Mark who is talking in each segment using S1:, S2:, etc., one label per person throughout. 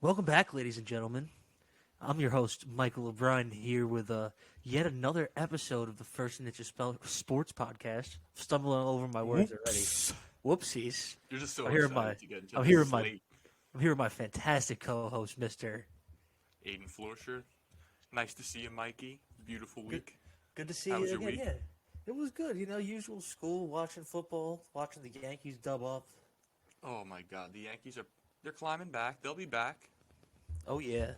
S1: Welcome back, ladies and gentlemen. I'm your host, Michael O'Brien, here with yet another episode of the First Ninja Sports Podcast. Stumbling all over my words already.
S2: Whoops.
S1: Whoopsies.
S2: You're just so
S1: I'm here with
S2: excited
S1: my,
S2: to get into
S1: I'm
S2: the
S1: here with my,
S2: slate.
S1: I'm here with my fantastic co-host, Mister.
S2: Aiden Florsher. Nice to see you, Mikey. Beautiful week.
S1: Good to see
S2: How
S1: you
S2: was your
S1: again.
S2: week?
S1: Yeah, it was good. Usual school, watching football, watching the Yankees dub up.
S2: Oh my God, the Yankees they're climbing back. They'll be back.
S1: Oh yeah,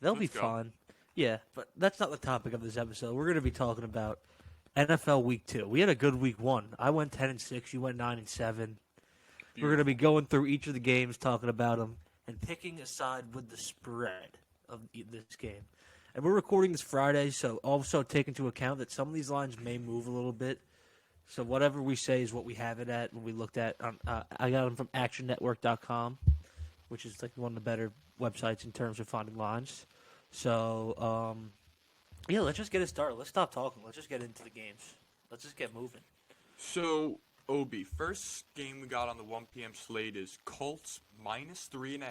S1: they'll be
S2: Let's go.
S1: fun. Yeah, but that's not the topic of this episode. We're going to be talking about NFL Week 2. We had a good Week 1. I went 10-6. You went 9-7. We're going to be going through each of the games, talking about them, and picking a side with the spread of this game. And we're recording this Friday, so also take into account that some of these lines may move a little bit. So whatever we say is what we have it at. When we looked at, I got them from ActionNetwork.com, which is like one of the better websites in terms of finding lines. So, yeah, let's just get it started. Let's stop talking. Let's just get into the games. Let's just get moving.
S2: So, Obi, first game we got on the 1 p.m. slate is Colts -3.5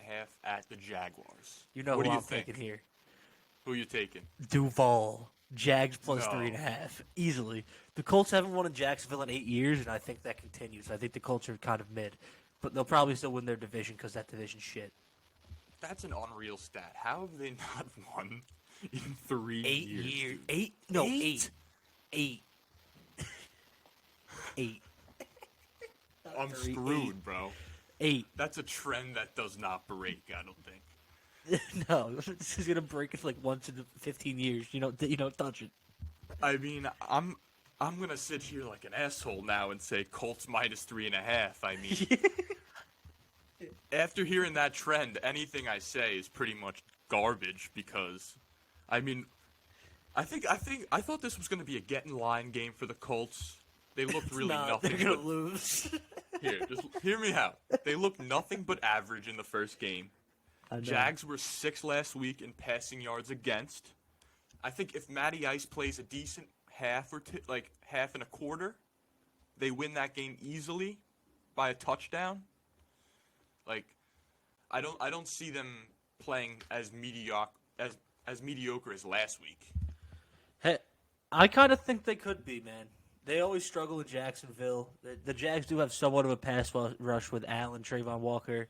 S2: at the Jaguars.
S1: You know
S2: what
S1: who
S2: do you
S1: I'm
S2: think?
S1: taking here.
S2: Who are you taking?
S1: Duval. Jags plus
S2: No.
S1: 3.5. Easily. The Colts haven't won in Jacksonville in 8 years, and I think that continues. I think the Colts are kind of mid. But they'll probably still win their division because that division's shit.
S2: That's an unreal stat. How have they not won in 3
S1: 8
S2: years?
S1: years.
S2: dude?
S1: 8? No,
S2: Eight?
S1: 8. 8.
S2: I'm screwed, bro.
S1: 8.
S2: That's a trend that does not break, I don't think.
S1: No, this is gonna break it like once in 15 years. You don't touch it.
S2: I mean, I'm gonna sit here like an asshole now and say Colts -3.5. I mean, after hearing that trend, anything I say is pretty much garbage because, I mean, I thought this was gonna be a get in line game for the Colts. They looked really nothing.
S1: They're gonna
S2: but-
S1: lose.
S2: Here, just hear me out. They looked nothing but average in the first game.
S1: I know.
S2: Jags were 6th last week in passing yards against. I think if Matty Ice plays a decent half or like half and a quarter, they win that game easily by a touchdown. Like, I don't see them playing as mediocre as last week.
S1: Hey, I kind of think they could be, man. They always struggle in Jacksonville. The Jags do have somewhat of a pass rush with Allen, Trayvon Walker.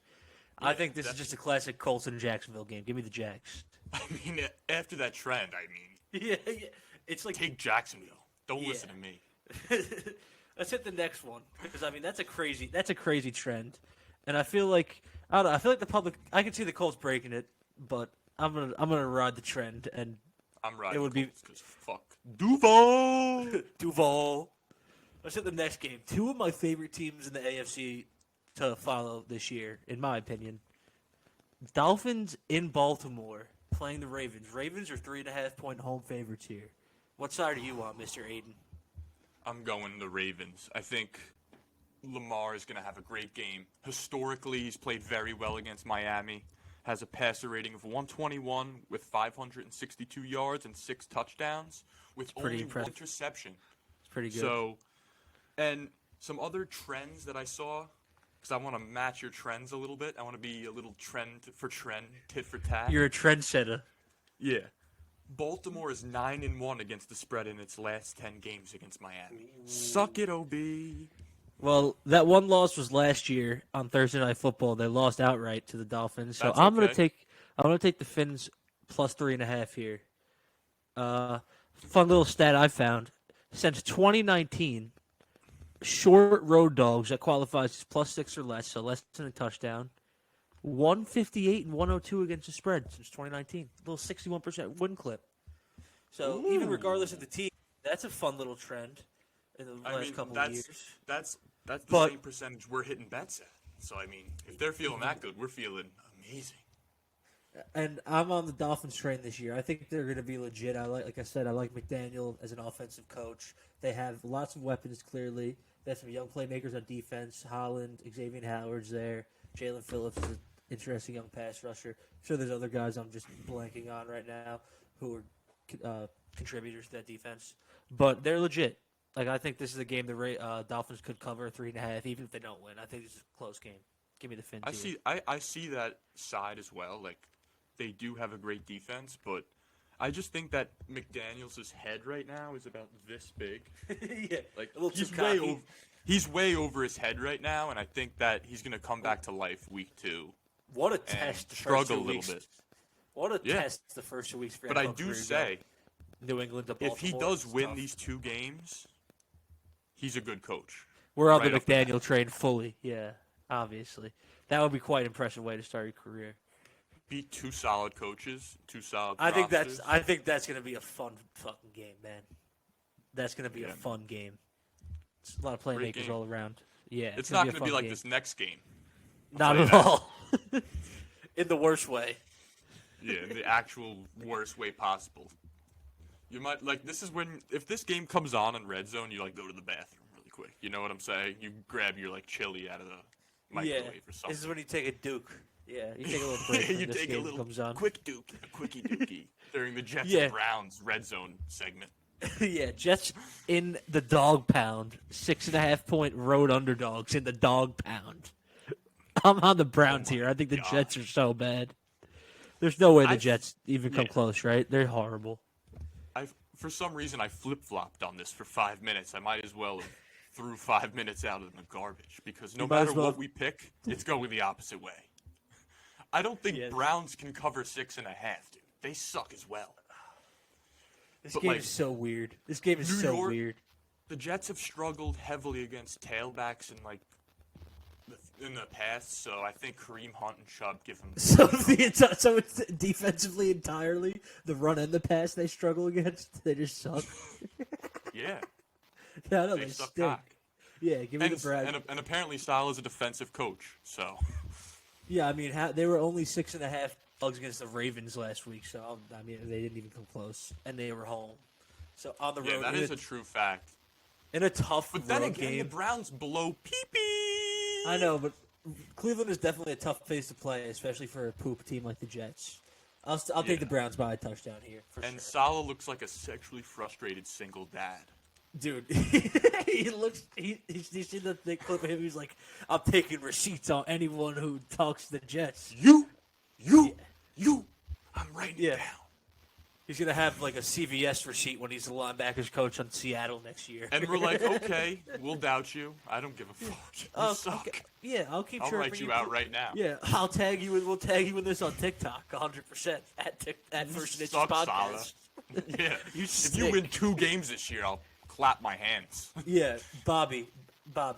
S1: I
S2: Yeah,
S1: think this is just a classic Colts and Jacksonville game. Give me the Jags.
S2: I mean, after that trend,
S1: Yeah. It's like
S2: take Jacksonville. Don't
S1: Yeah.
S2: listen to me.
S1: let's hit the next one because I mean that's a crazy trend, and I feel like the public. I can see the Colts breaking it, but I'm gonna ride the trend and
S2: I'm riding
S1: It would be-
S2: because fuck Duval.
S1: Duval. Let's hit the next game. Two of my favorite teams in the AFC to follow this year, in my opinion. Dolphins in Baltimore playing the Ravens. Ravens are 3.5-point home favorites here. What side are you on, Mr. Aiden?
S2: I'm going the Ravens. I think Lamar is going to have a great game. Historically, he's played very well against Miami. Has a passer rating of 121 with 562 yards and 6 touchdowns with
S1: pretty
S2: only
S1: impressive.
S2: 1 interception.
S1: It's pretty good.
S2: So, and some other trends that I saw, because I want to match your trends a little bit. I want to be a little trend, tit for tat.
S1: You're a trendsetter.
S2: Yeah. Baltimore is 9-1 against the spread in its last 10 games against Miami. Suck it, OB.
S1: Well, that one loss was last year on Thursday Night Football. They lost outright to the Dolphins. So
S2: That's
S1: I'm gonna
S2: okay.
S1: take the Finns plus 3.5 here. Fun little stat I found: since 2019, short road dogs that qualifies as plus 6 or less, so less than a touchdown, 158 and 102 against the spread since 2019. A little 61% win clip. So even regardless of the team, that's a fun little trend in the
S2: I
S1: last
S2: mean,
S1: couple of
S2: that's
S1: years.
S2: that's the
S1: But-
S2: same percentage we're hitting bets at. So I mean, if they're feeling that good, we're feeling amazing.
S1: And I'm on the Dolphins train this year. I think they're going to be legit. Like I said, I like McDaniel as an offensive coach. They have lots of weapons, clearly. They have some young playmakers on defense. Holland, Xavier Howard's there. Jalen Phillips is an interesting young pass rusher. I'm sure there's other guys I'm just blanking on right now who are contributors to that defense. But they're legit. Like, I think this is a game the Dolphins could cover 3.5, even if they don't win. I think this is a close game. Give me the Fins here.
S2: I see that side as well. Like, they do have a great defense, but I just think that McDaniels' head right now is about this big.
S1: Yeah,
S2: Like,
S1: a little too cocky.
S2: He's way over his head right now, and I think that he's going to come back to life week 2.
S1: What a test! The
S2: Struggle
S1: first 2
S2: a little
S1: weeks.
S2: bit.
S1: What a test the first 2 weeks for
S2: But I
S1: NFL
S2: do
S1: career
S2: say,
S1: New England to Baltimore.
S2: if he does
S1: it's
S2: win
S1: tough.
S2: these 2 games, he's a good coach.
S1: We're on
S2: right
S1: the
S2: off the bat.
S1: McDaniel train fully. Yeah, obviously. That would be quite an impressive way to start your career.
S2: Beat 2 solid coaches, 2 solid
S1: I think
S2: rosters.
S1: that's going to be a fun fucking game, man. That's going to be a fun game. It's a lot of
S2: Great
S1: playmakers
S2: game.
S1: all around. Yeah,
S2: It's not
S1: going to
S2: be like this next game.
S1: Not
S2: tell
S1: at
S2: you that.
S1: all. In the worst way.
S2: Yeah, in the actual worst way possible. You might, like, this is when, if this game comes on in red zone, you, like, go to the bathroom really quick. You know what I'm saying? You grab your, like, chili out of the microwave or something.
S1: This is when you take a duke. Yeah, you take a little break when
S2: you
S1: this
S2: take
S1: game
S2: a little
S1: comes on.
S2: quick duke, a quickie dookie during the Jets
S1: Yeah.
S2: and Browns red zone segment.
S1: Yeah, Jets in the dog pound. 6.5-point road underdogs in the dog pound. I'm on the Browns here. I think the
S2: God.
S1: Jets are so bad. There's no way the
S2: I-
S1: Jets even come
S2: yeah.
S1: close, right? They're horrible.
S2: For some reason, I flip-flopped on this for 5 minutes. I might as well have threw 5 minutes out in the garbage because no
S1: You might as
S2: matter
S1: well
S2: what
S1: have-
S2: we pick, it's going the opposite way. I don't think
S1: Yes.
S2: Browns can cover 6.5, dude. They suck as well.
S1: This
S2: But,
S1: game
S2: like,
S1: is so weird. This game is
S2: New
S1: so
S2: York-
S1: weird.
S2: The Jets have struggled heavily against tailbacks in the past, so I think Kareem Hunt and Chubb give them.
S1: So it's defensively entirely the run and the pass they struggle against. They just suck.
S2: Yeah,
S1: Yeah, I know
S2: they
S1: they
S2: suck
S1: stink.
S2: cock.
S1: Yeah, give me
S2: And,
S1: the Browns.
S2: and apparently, Style is a defensive coach, so
S1: Yeah, I mean, they were only 6.5 dogs against the Ravens last week, so I mean, they didn't even come close, and they were home. So on the
S2: yeah,
S1: road,
S2: that is a true fact.
S1: in a tough
S2: But then
S1: road
S2: again, the
S1: game.
S2: Browns blow pee-pee.
S1: I know, but Cleveland is definitely a tough place to play, especially for a poop team like the Jets. I'll take
S2: Yeah.
S1: the Browns by a touchdown here for
S2: And
S1: sure.
S2: Salah looks like a sexually frustrated single dad.
S1: Dude, he looks. You see the clip of him? He's like, "I'm taking receipts on anyone who talks to the Jets."
S2: You, I'm writing
S1: Yeah.
S2: it down.
S1: He's gonna have like a CVS receipt when he's the linebackers coach on Seattle next year.
S2: And we're like, okay, we'll doubt you. I don't give a fuck. You suck.
S1: Okay. Yeah, I'll keep.
S2: I'll
S1: chirping
S2: write you out right now.
S1: Yeah, I'll tag you. We'll tag you in this on TikTok, 100% at First Inches
S2: Suck,
S1: Podcast.
S2: Yeah.
S1: You
S2: If you
S1: stink.
S2: win 2 games this year, I'll clap my hands.
S1: Yeah, Bobby,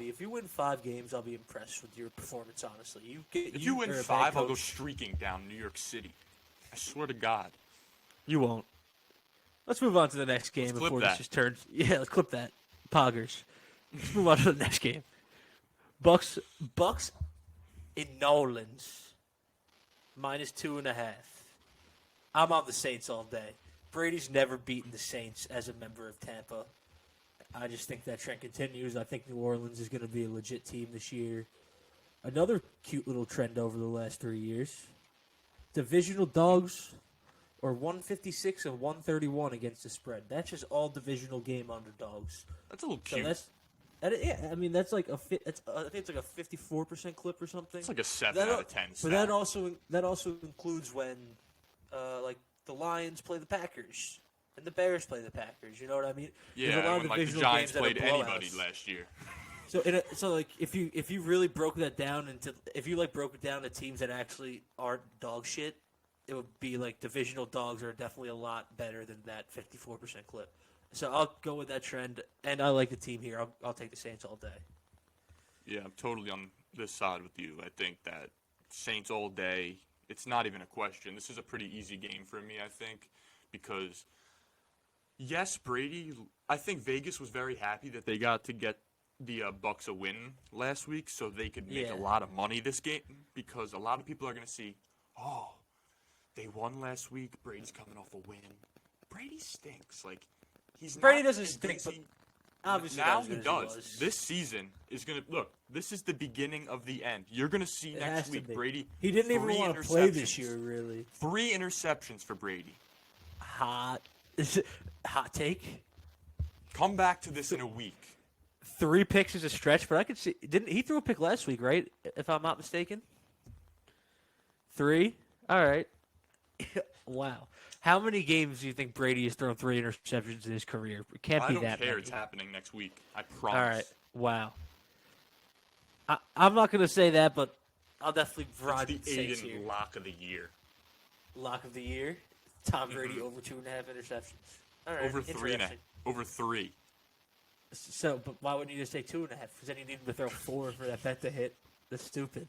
S1: if you win 5 games, I'll be impressed with your performance. Honestly,
S2: If you win
S1: are a bad
S2: 5, I'll go
S1: coach.
S2: streaking down New York City. I swear to God.
S1: You won't. Let's move on to the next game
S2: Let's
S1: before
S2: clip
S1: this
S2: that.
S1: just turns. Yeah, let's clip that. Poggers. Let's move on to the next game. Bucks in Nolans. -2.5. I'm on the Saints all day. Brady's never beaten the Saints as a member of Tampa. I just think that trend continues. I think New Orleans is going to be a legit team this year. Another cute little trend over the last 3 years. Divisional dogs or 156 and 131 against the spread. That's just all divisional game underdogs.
S2: That's a little
S1: So
S2: cute.
S1: yeah, I mean that's like I think it's like a 54% clip or something.
S2: It's like a 7
S1: That
S2: out
S1: al-
S2: of 10
S1: But that
S2: stat.
S1: also includes when like the Lions play the Packers and the Bears play the Packers. You know what I mean? There's a lot
S2: Yeah,
S1: of
S2: when like the
S1: divisional
S2: Giants
S1: games that are
S2: played anybody
S1: blowouts.
S2: last year.
S1: So like if you really broke that down into broke it down to teams that actually aren't dog shit, it would be like divisional dogs are definitely a lot better than that 54% clip. So I'll go with that trend, and I like the team here. I'll take the Saints all day.
S2: Yeah, I'm totally on this side with you. I think that Saints all day, it's not even a question. This is a pretty easy game for me, I think, because, yes, Brady, I think Vegas was very happy that they got to get the Bucks a win last week so they could make
S1: Yeah.
S2: a lot of money this game, because a lot of people are going to see, oh, they won last week, Brady's coming off a win. Brady stinks. Like, he's
S1: Brady
S2: not
S1: doesn't
S2: as
S1: stink,
S2: good as
S1: but
S2: he-
S1: obviously
S2: now
S1: not as
S2: he
S1: good as
S2: does.
S1: was.
S2: This season is gonna look. This is the beginning of the end. You're gonna see
S1: It
S2: next
S1: has to
S2: week
S1: be.
S2: Brady.
S1: He didn't even
S2: 3
S1: want to play this
S2: interceptions.
S1: year, really.
S2: 3 interceptions for Brady.
S1: Hot take.
S2: Come back to this in a week.
S1: 3 picks is a stretch, but I could see. Didn't he threw a pick last week, right? If I'm not mistaken. 3. All right. Wow. How many games do you think Brady has thrown 3 interceptions in his career? It can't be that many.
S2: I don't care. It's happening next week. I promise.
S1: All right. Wow. I'm not going to say that, but I'll definitely ride
S2: It's
S1: the
S2: the
S1: Saints here.
S2: Aiden lock of the year.
S1: Lock of the year. Tom Brady over 2.5 interceptions. All right.
S2: Over 3.5. Over 3.
S1: So, but why wouldn't you just take 2.5? Because then you need to throw 4 for that bet to hit. That's stupid.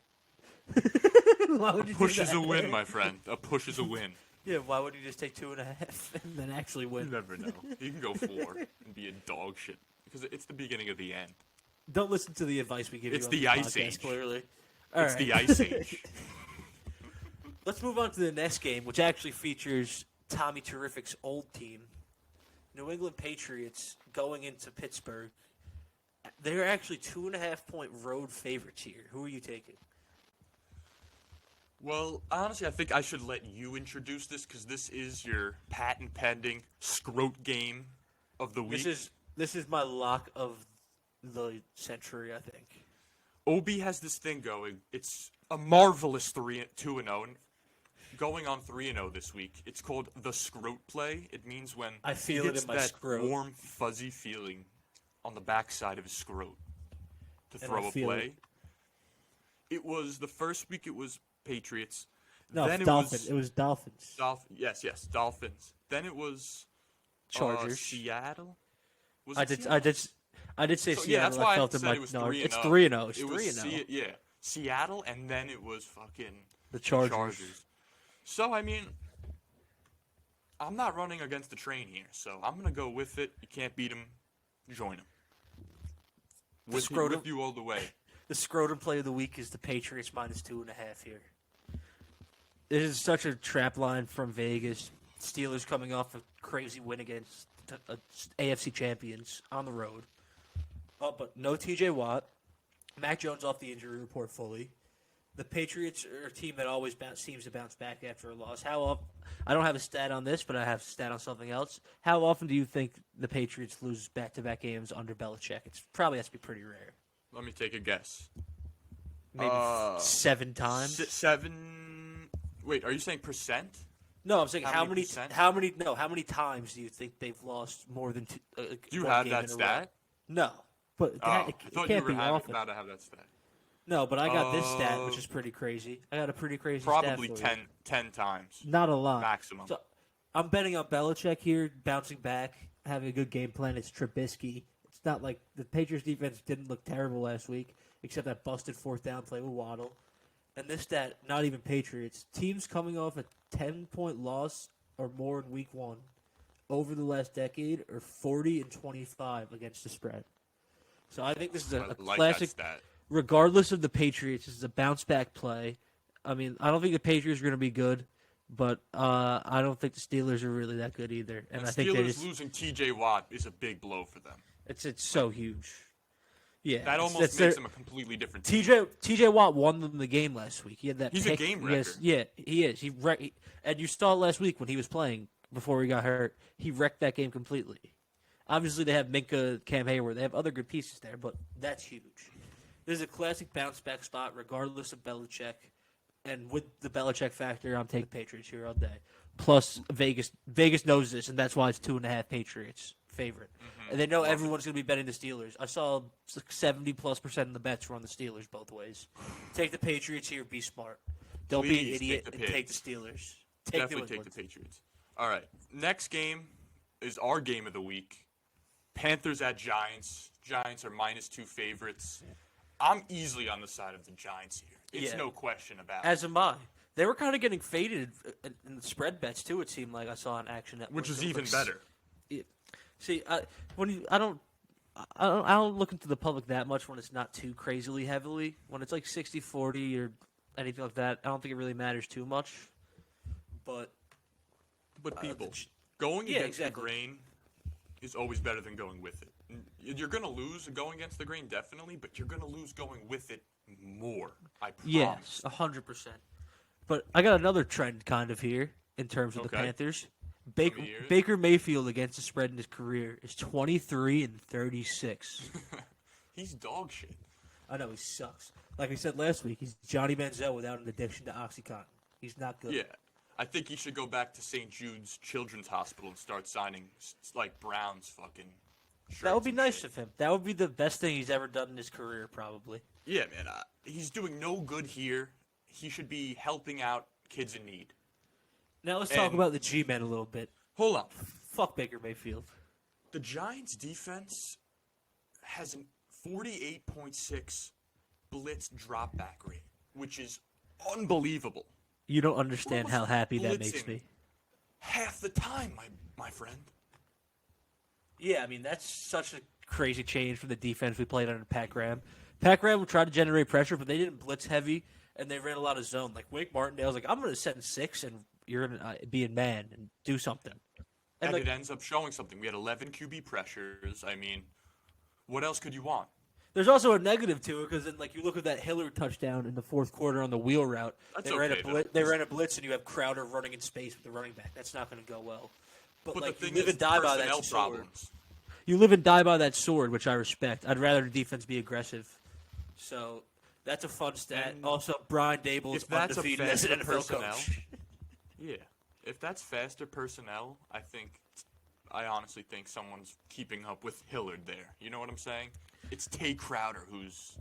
S1: Why would you
S2: Push
S1: do
S2: is
S1: that?
S2: a win, my friend. A push is a win.
S1: Yeah, why would you just take 2.5 and then actually win?
S2: You never know. You can go 4 and be a dog shit because it's the beginning of the end.
S1: Don't listen to the advice we give
S2: It's
S1: you on
S2: the
S1: the
S2: Ice
S1: podcast,
S2: Age.
S1: clearly.
S2: It's the Ice Age.
S1: Let's move on to the next game, which actually features Tommy Terrific's old team, New England Patriots, going into Pittsburgh. They're actually 2.5-point road favorites here. Who are you taking?
S2: Well, honestly, I think I should let you introduce this because this is your patent pending scrote game of the week.
S1: This is my lock of the century, I think.
S2: Obi has this thing going. It's a marvelous 2-0, going on 3-0 this week. It's called the scrote play. It means when
S1: I feel
S2: he
S1: it
S2: gets
S1: in my
S2: that
S1: scrote.
S2: warm, fuzzy feeling on the backside of his scrote to
S1: And
S2: throw
S1: I
S2: a
S1: feel
S2: play. It was the first week. It was Patriots.
S1: No,
S2: then
S1: Dolphins. It was Dolphins.
S2: Yes, Dolphins. Then it was
S1: Chargers.
S2: Seattle. Was
S1: I
S2: it
S1: did.
S2: Seattle?
S1: I did say
S2: So,
S1: Seattle.
S2: yeah, that's why
S1: I felt
S2: I
S1: in
S2: said
S1: my
S2: it was
S1: no,
S2: 3-0.
S1: It's 3-0. It's
S2: It was
S1: 3-0.
S2: yeah, Seattle, and then it was fucking
S1: The Chargers.
S2: So I mean, I'm not running against the train here, so I'm gonna go with it. You can't beat him. Join him. With you all the way.
S1: The scrotum play of the week is the Patriots minus 2.5 here. It is such a trap line from Vegas. Steelers coming off a crazy win against AFC champions on the road. Oh, but no TJ Watt. Mac Jones off the injury report fully. The Patriots are a team that always seems to bounce back after a loss. How often? I don't have a stat on this, but I have a stat on something else. How often do you think the Patriots lose back-to-back games under Belichick? It's probably has to be pretty rare.
S2: Let me take a guess.
S1: Maybe 7 times.
S2: 7. Wait, are you saying percent?
S1: No, I'm saying
S2: How
S1: how
S2: many
S1: many
S2: percent?
S1: how many times do you think they've lost more than two?
S2: Do you
S1: one
S2: have
S1: game
S2: that
S1: in a row?
S2: stat?
S1: No, but
S2: Oh,
S1: it
S2: I thought you
S1: can't
S2: were
S1: be often.
S2: about to have that stat.
S1: No, but I got this stat, which is pretty crazy. I got a pretty crazy
S2: Probably
S1: stat for you.
S2: 10 times
S1: Not a lot.
S2: maximum.
S1: So I'm betting on Belichick here, bouncing back, having a good game plan. It's Trubisky. It's not like the Patriots defense didn't look terrible last week, except that busted 4th down play with Waddle. And this stat, not even Patriots. Teams coming off a 10-point loss or more in week 1 over the last decade are 40-25 against the spread. So I think this is a
S2: like
S1: classic.
S2: that stat.
S1: Regardless of the Patriots, this is a bounce-back play. I mean, I don't think the Patriots are going to be good, but I don't think the Steelers are really that good either. And I think
S2: Steelers losing T.J. Watt is a big blow for them.
S1: it's so huge. Yeah,
S2: That almost makes them a completely different team.
S1: TJ Watt won them the game last week. He had that.
S2: He's
S1: pick.
S2: a game
S1: He has-
S2: wrecker.
S1: yeah, he is. And you saw it last week when he was playing before he got hurt. He wrecked that game completely. Obviously, they have Minka, Cam Hayward. They have other good pieces there, but that's huge. This is a classic bounce-back spot, regardless of Belichick. And with the Belichick factor, I'm taking Patriots here all day. Plus, Vegas knows this, and that's why it's 2.5 Patriots favorite.
S2: Mm-hmm.
S1: And they know everyone's going to be betting the Steelers. I saw 70+% of the bets were on the Steelers both ways. Take the Patriots here. Be smart. Don't be an
S2: Please
S1: idiot
S2: take the
S1: and take
S2: Pigs.
S1: the Steelers.
S2: Definitely take the Patriots. All right. Next game is our game of the week. Panthers at Giants. Giants are -2 favorites. I'm easily on the side of the Giants here. It's no question about it.
S1: As am I. They were kind of getting faded in the spread bets too. It seemed like I saw on Action Network,
S2: Which is
S1: It was
S2: even
S1: like
S2: better.
S1: See, I don't look into the public that much when it's not too crazily heavily. When it's like 60-40 or anything like that, I don't think it really matters too much. But
S2: people, going against
S1: exactly.
S2: the grain is always better than going with it. You're going to lose going against the grain, definitely, but you're going to lose going with it more. I promise.
S1: Yes, 100%. But I got another trend kind of here in terms of the
S2: Okay.
S1: Panthers.
S2: Let me hear it.
S1: Baker Mayfield against the spread in his career is 23-36.
S2: He's dog shit.
S1: I know he sucks. Like we said last week, he's Johnny Manziel without an addiction to OxyContin. He's not good.
S2: Yeah. I think he should go back to St. Jude's Children's Hospital and start signing, like, Browns fucking shirts.
S1: That would be nice of him. That would be the best thing he's ever done in his career, probably.
S2: Yeah, man. He's doing no good here. He should be helping out kids in need.
S1: Now let's talk about the G-men a little bit.
S2: Hold on.
S1: Fuck Baker Mayfield.
S2: The Giants' defense has an 48.6 blitz dropback rate, which is unbelievable.
S1: You don't understand how happy that makes
S2: blitzing
S1: me.
S2: Half the time, my friend.
S1: Yeah, I mean, that's such a crazy change from the defense we played under Pat Graham. Pat Graham would try to generate pressure, but they didn't blitz heavy, and they ran a lot of zone. Like, Wake Martindale's like, I'm going to set in 6, and you're going to be in man and do something.
S2: And
S1: like,
S2: it ends up showing something. We had 11 QB pressures. I mean, what else could you want?
S1: There's also a negative to it because then, like, you look at that Hillard touchdown in the fourth quarter on the wheel route.
S2: That's
S1: They ran a blitz, and you have Crowder running in space with the running back. That's not going to go well. But like,
S2: the thing
S1: you live
S2: is,
S1: and die by
S2: personnel
S1: that sword.
S2: problems.
S1: You live and die by that sword, which I respect. I'd rather the defense be aggressive. So that's a fun stat.
S2: And
S1: also, Brian Dable is
S2: if that's a
S1: undefeated as an
S2: faster
S1: NFL
S2: personnel,
S1: coach.
S2: Yeah. If that's faster personnel, I honestly think someone's keeping up with Hillard there. You know what I'm saying? It's Tay Crowder, who's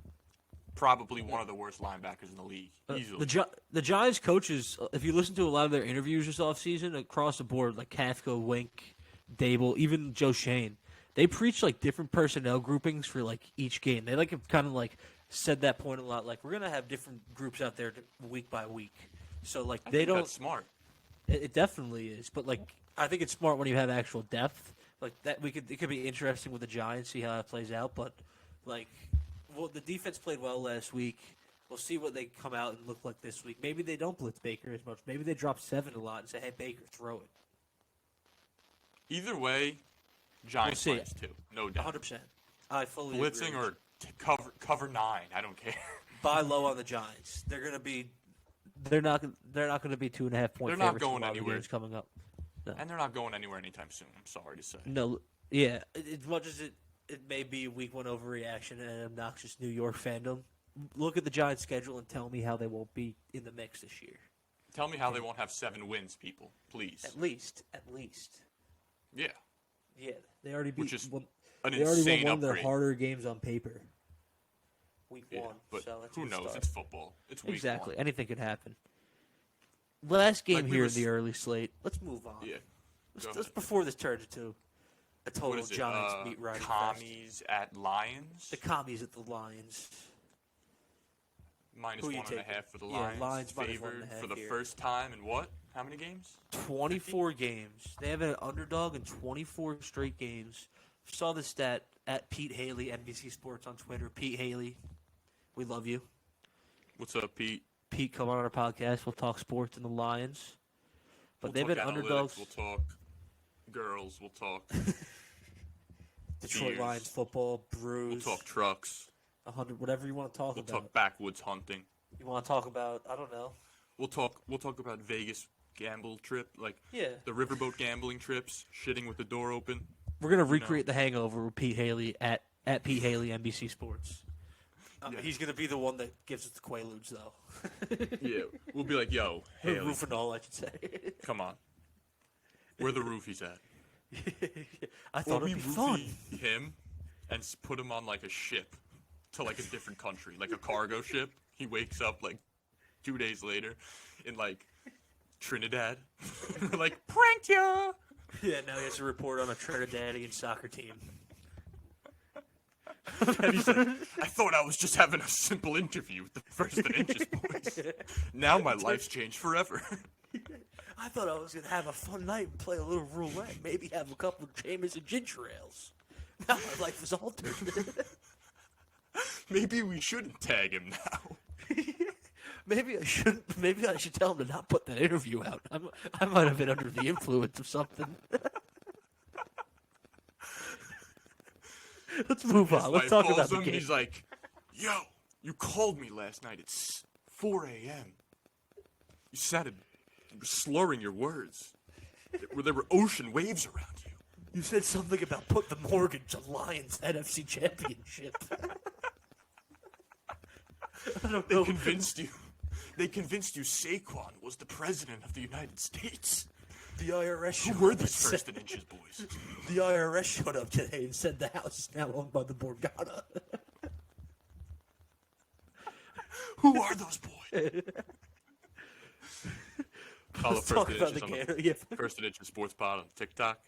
S2: probably one of the worst linebackers in the league. Easily.
S1: The Giants coaches, if you listen to a lot of their interviews this offseason, across the board, like Kafka, Wink, Dable, even Joe Shane, they preach like different personnel groupings for like each game. They like have kind of like said that point a lot. Like, we're gonna have different groups out there week by week. So like
S2: I
S1: they
S2: think
S1: don't.
S2: That's smart.
S1: It definitely is, but like I think it's smart when you have actual depth. Like that, it could be interesting with the Giants, see how it plays out. But like, well, the defense played well last week. We'll see what they come out and look like this week. Maybe they don't blitz Baker as much. Maybe they drop 7 a lot and say, "Hey, Baker, throw it."
S2: Either way, Giants
S1: We'll see.
S2: wins too, no doubt.
S1: 100%. I fully
S2: Blitzing
S1: agree.
S2: or cover 9, I don't care.
S1: Buy low on the Giants. They're gonna be. They're not going to be 2.5 point.
S2: They're not
S1: favorites in
S2: going
S1: a lot of
S2: anywhere.
S1: games coming up. No.
S2: And they're not going anywhere anytime soon. I'm sorry to say.
S1: No, yeah. As much as it may be a week 1 overreaction and an obnoxious New York fandom, look at the Giants' schedule and tell me how they won't be in the mix this year.
S2: Tell me how they won't have 7 wins, people, please.
S1: At least.
S2: Yeah.
S1: Yeah, they already beat.
S2: Which is
S1: one,
S2: an
S1: they already
S2: insane
S1: won one of their
S2: upgrade.
S1: harder games on paper. Week
S2: Yeah,
S1: 1,
S2: but
S1: so that's a
S2: who
S1: good
S2: knows?
S1: start.
S2: It's football. It's week
S1: Exactly.
S2: 1.
S1: Anything could happen. Last game
S2: Like we
S1: here
S2: were
S1: in the early slate. Let's move on.
S2: Yeah. Go
S1: Let's
S2: ahead.
S1: before this turns into a
S2: What
S1: total
S2: is it?
S1: Giants meat riding fest.
S2: Commies at Lions.
S1: The commies at the Lions.
S2: Minus
S1: Who you
S2: 1.5
S1: taking?
S2: for the
S1: Yeah,
S2: Lions.
S1: Lions minus
S2: Favored
S1: 1.5
S2: for the
S1: here.
S2: first time in what? How many games?
S1: 24 games. They have an underdog in 24 straight games. Saw the stat at Pete Haley, NBC Sports on Twitter. Pete Haley, we love you.
S2: What's up, Pete?
S1: Pete, come on our podcast. We'll talk sports and the Lions. But they've
S2: We'll
S1: been
S2: talk
S1: underdogs.
S2: analytics, We'll talk girls. We'll talk.
S1: Detroit
S2: beers.
S1: Lions football,
S2: We'll
S1: Brews,
S2: talk trucks.
S1: 100, whatever you want to talk
S2: We'll
S1: about.
S2: talk backwoods hunting.
S1: You want to talk about, I don't know.
S2: We'll talk about Vegas gamble trip, like
S1: Yeah.
S2: the riverboat gambling trips, shitting with the door open.
S1: We're going to recreate the hangover with Pete Haley at Pete Haley, NBC Sports.
S2: Yeah.
S1: He's going to be the one that gives us the Quaaludes, though.
S2: Yeah, we'll be like, yo,
S1: Or
S2: Haley,
S1: Rufinol, I should say.
S2: come on. Where the roofies at?
S1: I thought
S2: Or
S1: it'd
S2: we
S1: be fun.
S2: roofie him and put him on like a ship to like a different country, like a cargo ship. He wakes up like 2 days later in like Trinidad. We're like, pranked ya!
S1: Yeah, now he has to report on a Trinidadian soccer team.
S2: And he's like, I thought I was just having a simple interview with the First and Inches boys. Now my life's changed forever.
S1: I thought I was going to have a fun night and play a little roulette, maybe have a couple of Jameson ginger ales. Now my life is altered.
S2: Maybe we shouldn't tag him now.
S1: Maybe I should tell him to not put that interview out. I might have been under the influence of something. Let's move on. Let's
S2: Wife
S1: talk
S2: calls
S1: about the
S2: him,
S1: game.
S2: He's like, yo, you called me last night. It's 4 a.m. You sounded slurring your words. There were ocean waves around you.
S1: You said something about put the Morgan to Lions NFC Championship. I don't
S2: They
S1: know.
S2: convinced you. They convinced you Saquon was the president of the United States.
S1: The IRS
S2: Who were these first and inches boys?
S1: The IRS showed up today and said the house is now owned by the Borgata.
S2: Who are those boys? Follow
S1: Let's
S2: First
S1: talk
S2: and
S1: about
S2: Inches
S1: the
S2: on
S1: game.
S2: the
S1: Yeah.
S2: First and Inches Sports Pod on TikTok.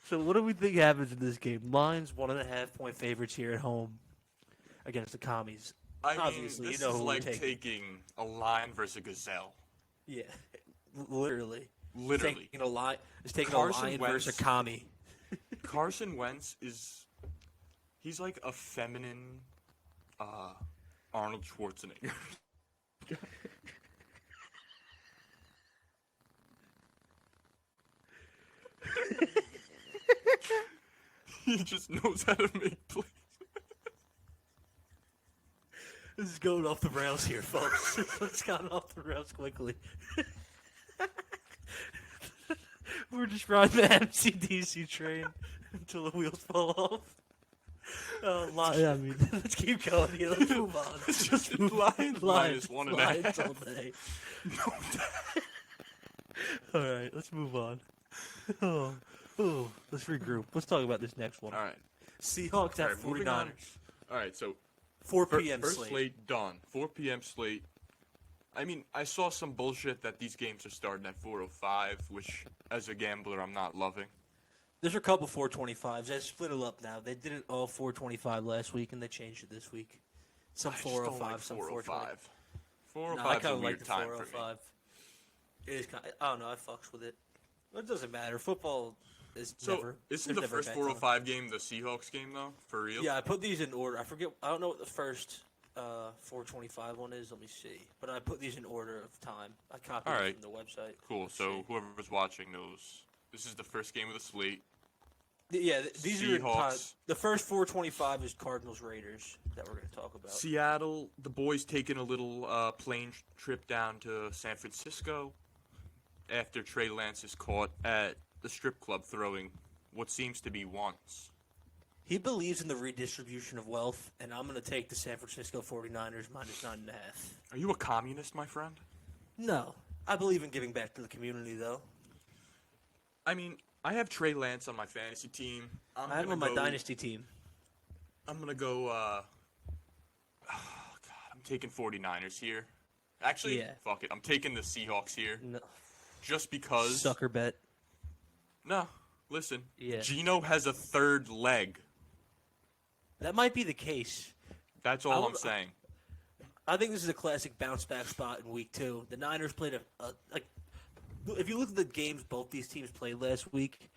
S1: So what do we think happens in this game? Lions 1.5-point favorites here at home against the Commies.
S2: I
S1: Obviously,
S2: mean, this
S1: you know
S2: is
S1: who
S2: like
S1: we're taking.
S2: taking a lion versus a gazelle.
S1: Yeah, literally.
S2: Literally.
S1: It's taking
S2: Carson
S1: a lion
S2: Wentz-
S1: versus a commie.
S2: Carson Wentz he's like a feminine Arnold Schwarzenegger. He just knows how to make plays.
S1: This is going off the rails here, folks. It's gone off the rails quickly. We're just riding the MCDC train until the wheels fall off. I mean, let's keep going here. Let's move on.
S2: It's just Lions minus 1.5.
S1: Lions all day.
S2: No
S1: All right, let's move on. Let's regroup. Let's talk about this next one.
S2: All right.
S1: Seahawks
S2: All
S1: at
S2: right, moving on.
S1: 49ers.
S2: All right, so
S1: 4 p.m.
S2: first
S1: slate.
S2: slate done. 4 p.m. slate. I mean, I saw some bullshit that these games are starting at 4:05, which, as a gambler, I'm not loving.
S1: There's a couple 425s. They split it up now. They did it all 425 last week, and they changed it this week. Some
S2: I just don't
S1: 405,
S2: like
S1: some
S2: 405.
S1: 420.
S2: 405
S1: No, I
S2: is a
S1: kind of like
S2: weird
S1: the
S2: time for me.
S1: 405. It is kind. I don't know. I fucks with it. It doesn't matter. Football is
S2: So,
S1: never.
S2: isn't
S1: there's
S2: the
S1: never a
S2: first
S1: bad time.
S2: 405 game the Seahawks game, though? For real?
S1: Yeah, I put these in order. I forget. I don't know what the first 425 one is. Let me see. But I put these in order of time. I copied
S2: All
S1: it
S2: right.
S1: from the website.
S2: Cool.
S1: Let's
S2: So,
S1: see.
S2: whoever's watching knows this is the first game of the slate.
S1: Yeah, these are
S2: Seahawks.
S1: the first 425 is Cardinals Raiders that we're going to talk about.
S2: Seattle, the boys taking a little plane trip down to San Francisco after Trey Lance is caught at the strip club throwing what seems to be ones.
S1: He believes in the redistribution of wealth, and I'm going to take the San Francisco 49ers minus 9.5.
S2: Are you a communist, my friend?
S1: No, I believe in giving back to the community, though.
S2: I mean, I have Trey Lance on my fantasy team.
S1: I have him on my dynasty team.
S2: I'm going to go, I'm taking 49ers here. Actually,
S1: Yeah.
S2: fuck it. I'm taking the Seahawks here
S1: No,
S2: just because.
S1: sucker bet.
S2: No, listen.
S1: Yeah.
S2: Geno has a third leg.
S1: That might be the case.
S2: That's all I'm saying.
S1: I think this is a classic bounce back spot in week 2. The Niners played if you look at the games both these teams played last week,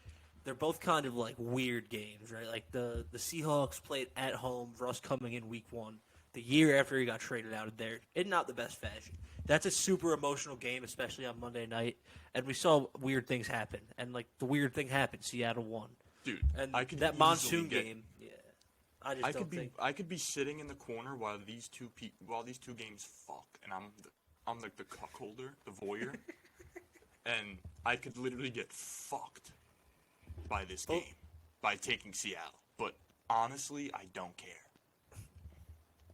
S1: they're both kind of like weird games, right? Like the Seahawks played at home, Russ coming in week 1, the year after he got traded out of there, in not the best fashion. That's a super emotional game, especially on Monday night, and we saw weird things happen. And like the weird thing happened, Seattle won.
S2: Dude,
S1: And
S2: I could
S1: that monsoon
S2: easily get-
S1: game, yeah. I
S2: could be sitting in the corner while these two games fuck, and I'm like the cuckolder, the voyeur, and I could literally get fucked by this game by taking Seattle. But honestly, I don't care.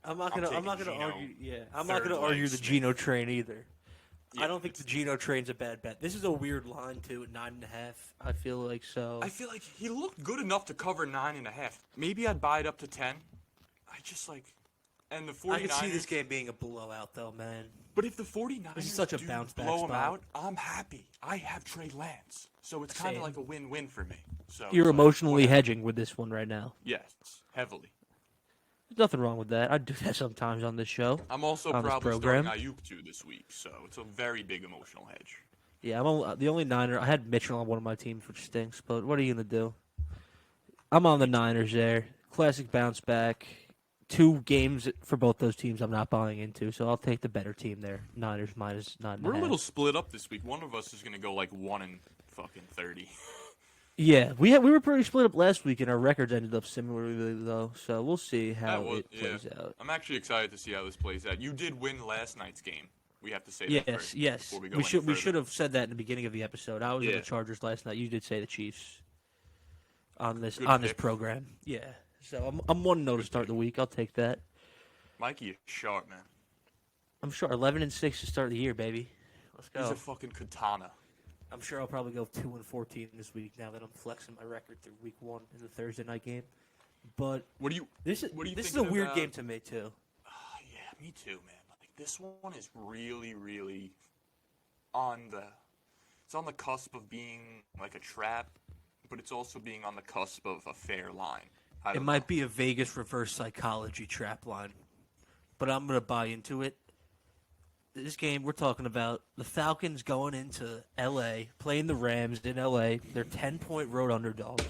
S1: I'm not gonna
S2: Geno
S1: argue. Yeah, I'm not gonna
S2: third
S1: argue
S2: leg
S1: the
S2: Smith.
S1: Geno train either.
S2: Yeah,
S1: I don't think the Geno train's a bad bet. This is a weird line too, at 9.5. I feel like so.
S2: I feel like he looked good enough to cover 9.5. Maybe I'd buy it up to 10. I just like, and the 49ers.
S1: I can see this game being a blowout though, man.
S2: But if the 49ers
S1: This is such a
S2: do
S1: bounce back
S2: blow them
S1: spot.
S2: out, I'm happy. I have Trey Lance, so it's kind
S1: Same.
S2: of like a win-win for me. So
S1: You're
S2: it's like,
S1: emotionally
S2: whatever.
S1: hedging with this one right now.
S2: Yes, heavily.
S1: There's nothing wrong with that. I do that sometimes on this show.
S2: I'm also
S1: On this
S2: probably
S1: program.
S2: starting Ayuk too this week, so it's a very big emotional hedge.
S1: Yeah, the only Niner. I had Mitchell on one of my teams, which stinks. But what are you gonna do? I'm on the Niners there. Classic bounce back. 2 games for both those teams I'm not buying into, so I'll take the better team there. Niners minus 9.5.
S2: We're a little split up this week. One of us is gonna go like 1-30.
S1: Yeah, we were pretty split up last week, and our records ended up similarly though. So we'll see how it plays out.
S2: I'm actually excited to see how this plays out. You did win last night's game. We have to say that
S1: Yes,
S2: first
S1: yes.
S2: before we go
S1: We
S2: any
S1: should
S2: further.
S1: have said that in the beginning of the episode. I was in
S2: Yeah.
S1: the Chargers last night. You did say the Chiefs on this
S2: Good
S1: on this
S2: pick.
S1: program. Yeah. So I'm 1-0 to start the week. I'll take that.
S2: Mikey is sharp, man.
S1: I'm sure 11-6 to start the year, baby. Let's go.
S2: He's a fucking katana.
S1: I'm sure I'll probably go 2-14 this week now that I'm flexing my record through week 1 in the Thursday night game. But this is a weird game to me too.
S2: Yeah, me too, man. Like this one is really, really on the cusp of being like a trap, but it's also being on the cusp of a fair line.
S1: It might be a Vegas reverse psychology trap line, but I'm gonna buy into it. This game, we're talking about the Falcons going into L.A., playing the Rams in L.A. They're 10-point road underdogs.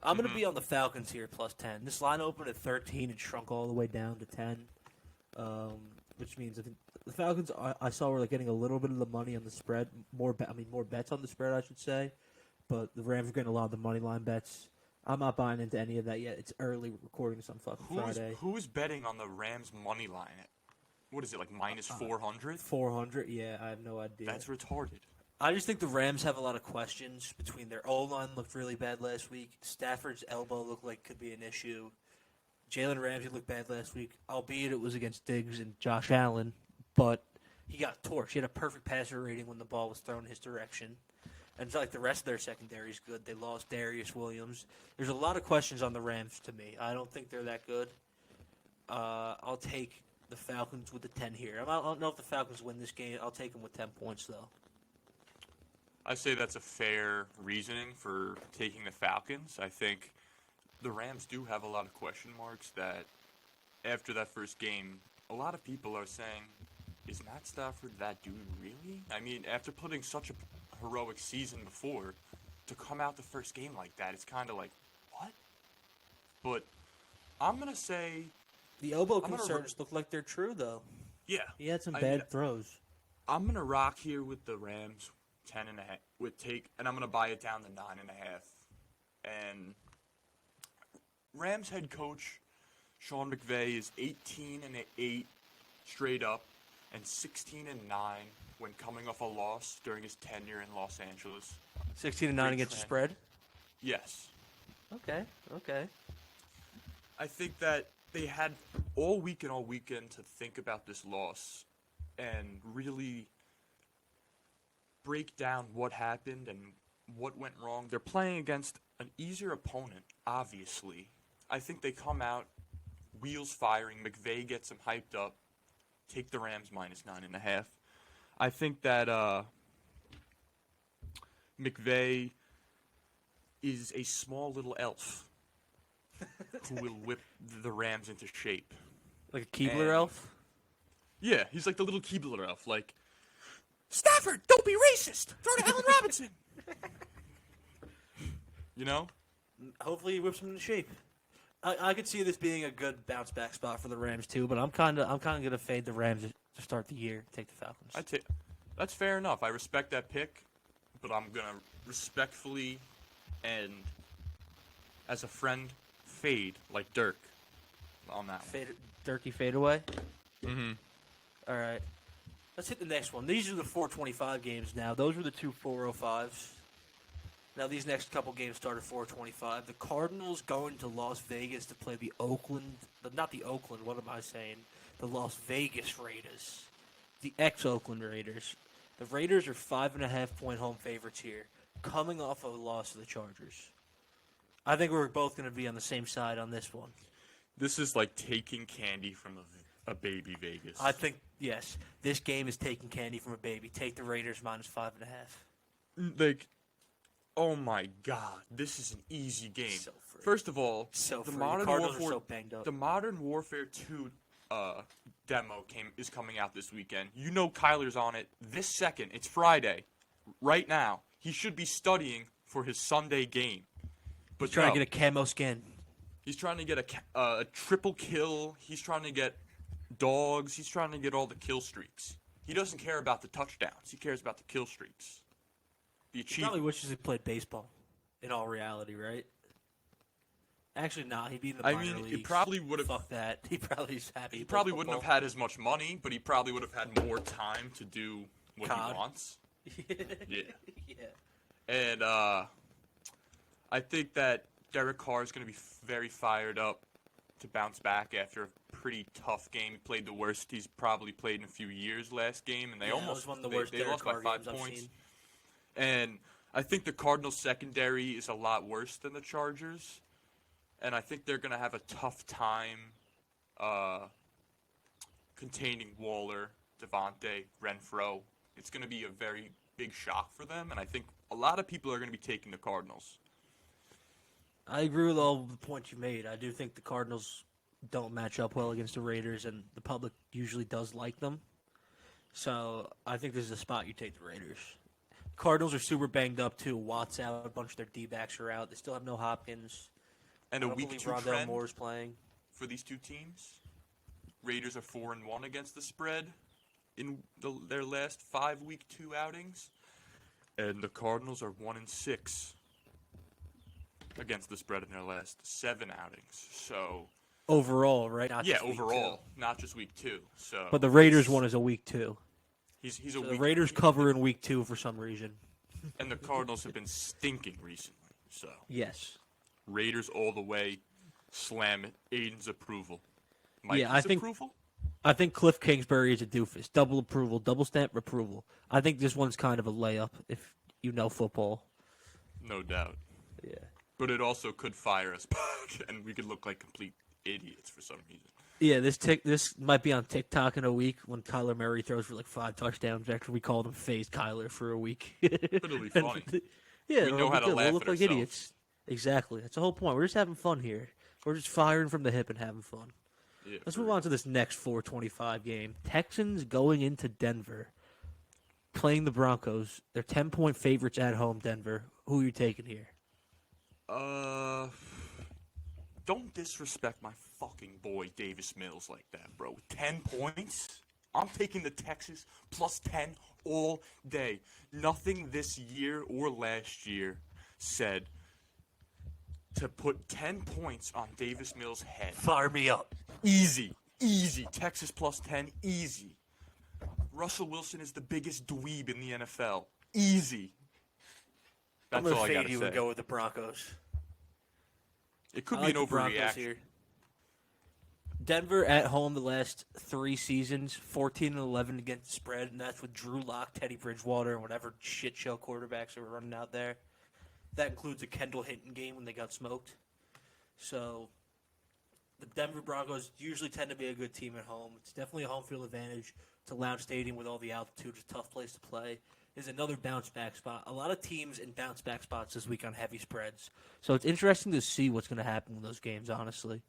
S1: I'm going to be on the Falcons here, plus 10. This line opened at 13 and shrunk all the way down to 10, which means I think the Falcons, I saw were like getting a little bit of the money on the spread, more bets on the spread, I should say, but the Rams are getting a lot of the money line bets. I'm not buying into any of that yet. It's early. We're recording this on fucking Friday.
S2: Who is betting on the Rams money line? What is it, like minus 400?
S1: 400? Yeah, I have no idea.
S2: That's retarded.
S1: I just think the Rams have a lot of questions between their O-line looked really bad last week. Stafford's elbow looked like could be an issue. Jalen Ramsey looked bad last week, albeit it was against Diggs and Josh Allen, but he got torched. He had a perfect passer rating when the ball was thrown in his direction. And it's like the rest of their secondary is good. They lost Darius Williams. There's a lot of questions on the Rams to me. I don't think they're that good. I'll take the Falcons with the 10 here. I don't know if the Falcons win this game. I'll take them with 10 points, though.
S2: I say that's a fair reasoning for taking the Falcons. I think the Rams do have a lot of question marks that after that first game, a lot of people are saying, is Matt Stafford that dude really? I mean, after putting such a heroic season before, to come out the first game like that, it's kind of like, what? But I'm going to say...
S1: The elbow concerns look like they're true, though.
S2: Yeah.
S1: He had some bad throws.
S2: I'm going to rock here with the Rams 10.5 and I'm going to buy it down to 9.5. And Rams head coach Sean McVay is 18-8 straight up and 16-9 when coming off a loss during his tenure in Los Angeles.
S1: 16-9 against the spread?
S2: Yes.
S1: Okay.
S2: I think that they had all week and all weekend to think about this loss and really break down what happened and what went wrong. They're playing against an easier opponent, obviously. I think they come out, wheels firing, McVay gets them hyped up, take the Rams minus 9.5. I think that McVay is a small little elf who will whip the Rams into shape.
S1: Like a Keebler elf?
S2: Yeah, he's like the little Keebler elf. Like, Stafford, don't be racist! Throw to Allen Robinson! You know?
S1: Hopefully he whips him into shape. I could see this being a good bounce back spot for the Rams too, but I'm kind of gonna fade the Rams to start the year. Take the Falcons.
S2: That's fair enough. I respect that pick, but I'm gonna respectfully and as a friend fade like Dirk on that one.
S1: Dirky fade away.
S2: Mm-hmm.
S1: All right, let's hit the next one. These are the 425 games now. Those were the two 405s. Now, these next couple games start at 4:25. The Cardinals going to Las Vegas to play the Las Vegas Raiders. The ex-Oakland Raiders. The Raiders are 5.5-point home favorites here, coming off of a loss to the Chargers. I think we're both going to be on the same side on this one.
S2: This is like taking candy from a baby Vegas.
S1: I think, yes, this game is taking candy from a baby. Take the Raiders minus 5.5.
S2: Like... Oh my God! This is an easy game.
S1: So free.
S2: First of all,
S1: the Modern Warfare, are so banged up.
S2: The Modern Warfare 2 demo is coming out this weekend. You know Kyler's on it this second. It's Friday, right now. He should be studying for his Sunday game. But
S1: he's trying to get a camo skin.
S2: He's trying to get a triple kill. He's trying to get dogs. He's trying to get all the kill streaks. He doesn't care about the touchdowns. He cares about the kill streaks.
S1: He probably wishes he played baseball, in all reality, right? Actually, nah. He'd be in the minor leagues.
S2: He probably would have.
S1: Fuck that. He probably is happy.
S2: He probably wouldn't have had as much money, but he probably would have had more time to do what he wants.
S1: Yeah.
S2: And I think that Derek Carr is going to be very fired up to bounce back after a pretty tough game. He played the worst he's probably played in a few years last game, and they almost
S1: one of the worst
S2: they
S1: Derek
S2: lost by
S1: Carr
S2: 5
S1: games I've
S2: points.
S1: seen.
S2: And I think the Cardinals' secondary is a lot worse than the Chargers, and I think they're going to have a tough time containing Waller, Devontae, Renfro. It's going to be a very big shock for them, and I think a lot of people are going to be taking the Cardinals.
S1: I agree with all the points you made. I do think the Cardinals don't match up well against the Raiders, and the public usually does like them. So I think this is a spot you take the Raiders. Cardinals are super banged up, too. Watt's out. A bunch of their D-backs are out. They still have no Hopkins.
S2: And a week 2
S1: Rondale
S2: trend
S1: Moore's playing.
S2: for these two teams. Raiders are 4-1 against the spread in their last 5 week 2 outings. And the Cardinals are 1-6 against the spread in their last 7 outings. So
S1: Overall, right? Not
S2: yeah,
S1: just week
S2: overall,
S1: 2.
S2: not just week 2. So
S1: But the Raiders one is a week 2.
S2: He's a
S1: So
S2: week.
S1: the Raiders cover in week 2 for some reason.
S2: And the Cardinals have been stinking recently. So
S1: Yes.
S2: Raiders all the way. Slam it. Aiden's approval. Mike's
S1: Yeah, I think-
S2: approval.
S1: I think Cliff Kingsbury is a doofus. Double approval, double stamp approval. I think this one's kind of a layup if you know football.
S2: No doubt.
S1: Yeah.
S2: But it also could fire us back, and we could look like complete idiots for some reason.
S1: Yeah, this might be on TikTok in a week when Kyler Murray throws for like 5 touchdowns after we called him phased Kyler for a week.
S2: It'll be funny.
S1: Yeah,
S2: We know how to
S1: we'll
S2: laugh
S1: look
S2: at
S1: like
S2: ourselves.
S1: idiots. Exactly. That's the whole point. We're just having fun here. We're just firing from the hip and having fun.
S2: Yeah,
S1: Let's move on to this next 4:25 game. Texans going into Denver, playing the Broncos. They're 10-point favorites at home. Denver. Who are you taking here?
S2: Don't disrespect my fucking boy Davis Mills like that, bro. 10 points? I'm taking the Texans plus 10 all day. Nothing this year or last year said to put 10 points on Davis Mills' head.
S1: Fire me up.
S2: Easy. Texas plus 10, easy. Russell Wilson is the biggest dweeb in the NFL. Easy.
S1: I'm
S2: That's
S1: going
S2: all
S1: to
S2: I
S1: fade
S2: gotta
S1: you
S2: say.
S1: and go with the Broncos.
S2: It could
S1: I
S2: be
S1: like
S2: an
S1: the Broncos
S2: overreaction.
S1: here. Denver at home the last 3 seasons, 14-11 against the spread, and that's with Drew Lock, Teddy Bridgewater, and whatever shit show quarterbacks are running out there. That includes a Kendall Hinton game when they got smoked. So the Denver Broncos usually tend to be a good team at home. It's definitely a home field advantage. It's a loud stadium with all the altitude. It's a tough place to play. Is another bounce back spot. A lot of teams in bounce back spots this week on heavy spreads. So it's interesting to see what's going to happen in those games, honestly.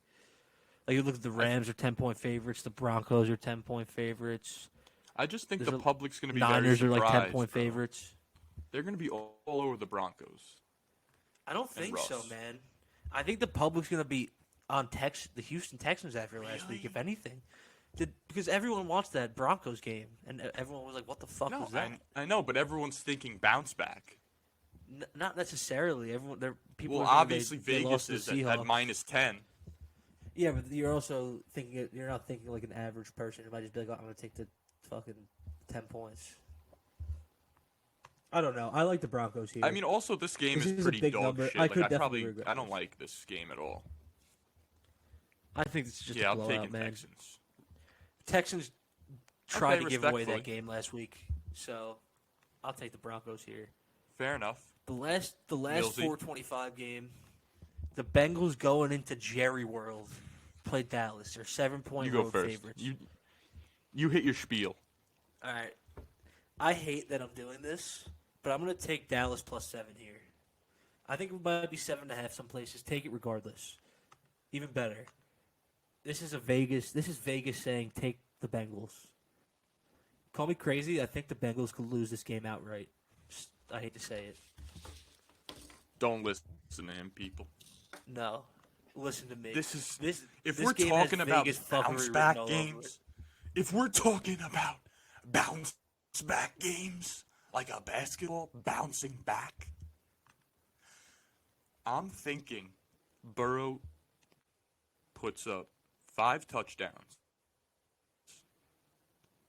S1: Like you look at the Rams are 10-point favorites, the Broncos are 10-point favorites.
S2: I just think
S1: There's
S2: the
S1: a-
S2: public's going to be
S1: Niners
S2: very
S1: are like
S2: surprised,
S1: 10-point
S2: bro.
S1: favorites.
S2: They're going to be all over the Broncos.
S1: I don't think so,
S2: Russ.
S1: man. I think the public's going to be on the Houston Texans after last week,
S2: Really?
S1: if anything. Because everyone watched that Broncos game, and everyone was like, what the fuck
S2: No,
S1: was that?
S2: I know, but everyone's thinking bounce back.
S1: Not necessarily. People
S2: Well,
S1: are thinking
S2: obviously
S1: they
S2: Vegas
S1: lost to
S2: is
S1: the
S2: at
S1: Seahawks.
S2: minus 10.
S1: Yeah, but you're also thinking you're not thinking like an average person. It might just be like, oh, I'm going to take the fucking 10 points. I don't know. I like the Broncos here.
S2: I mean, also this game
S1: This
S2: is
S1: is a
S2: pretty
S1: big
S2: dog
S1: number.
S2: shit.
S1: I could
S2: Like,
S1: definitely regret
S2: I don't
S1: this.
S2: like this game at all.
S1: I think it's just
S2: Yeah,
S1: a
S2: I'm
S1: blowout,
S2: taking
S1: man.
S2: Texans.
S1: Texans tried
S2: Okay,
S1: to give away that
S2: respectfully.
S1: game last week, so I'll take the Broncos here.
S2: Fair enough.
S1: The last
S2: Millsy.
S1: 4:25 game, the Bengals going into Jerry World play Dallas. They're 7-point
S2: You go
S1: road
S2: first.
S1: favorites.
S2: You hit your spiel.
S1: All right. I hate that I'm doing this, but I'm going to take Dallas plus 7 here. I think it might be 7.5 some places. Take it regardless. Even better. This is Vegas saying take the Bengals. Call me crazy. I think the Bengals could lose this game outright. I hate to say it.
S2: Don't listen to him, people.
S1: No. Listen to me.
S2: If
S1: this
S2: we're
S1: game has
S2: talking about
S1: Vegas
S2: bounce
S1: fuckery
S2: back
S1: written all over it.
S2: games, if we're talking about bounce back games, like a basketball bouncing back, I'm thinking Burrow puts up 5 touchdowns,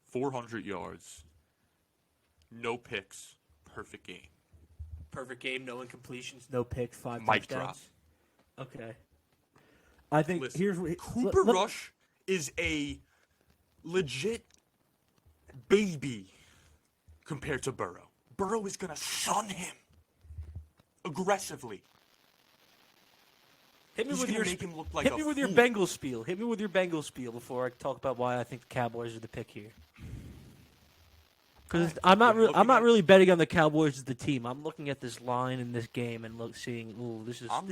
S2: 400 yards, no picks, perfect game.
S1: Perfect game, no incompletions, no picks, 5
S2: Mic
S1: touchdowns. Okay. I think
S2: Listen,
S1: here's
S2: Cooper Rush is a legit baby compared to Burrow. Burrow is gonna sun him aggressively.
S1: Hit me
S2: He's
S1: with
S2: gonna
S1: your
S2: make him look like
S1: hit
S2: a
S1: me with your
S2: fool.
S1: Bengals spiel. Hit me with your Bengals spiel before I talk about why I think the Cowboys are the pick here. Because I'm not really betting on the Cowboys as the team. I'm looking at this line in this game and seeing, ooh, this is
S2: I'm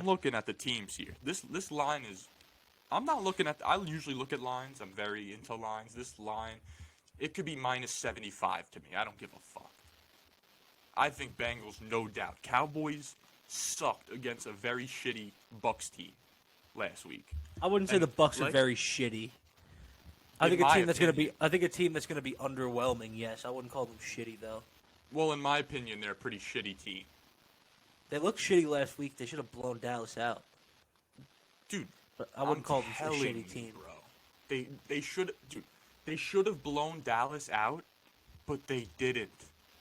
S2: looking at the teams here. This line is. I'm not looking at. I usually look at lines. I'm very into lines. This line, it could be minus 75 to me. I don't give a fuck. I think Bengals, no doubt. Cowboys sucked against a very shitty Bucs team last week.
S1: I wouldn't say the Bucs are very shitty. I think a team that's going to be underwhelming. Yes, I wouldn't call them shitty though.
S2: Well, in my opinion, they're a pretty shitty team.
S1: They looked shitty last week. They should have blown Dallas out.
S2: Dude,
S1: but I wouldn't call them a shitty team,
S2: bro. They should have blown Dallas out, but they didn't.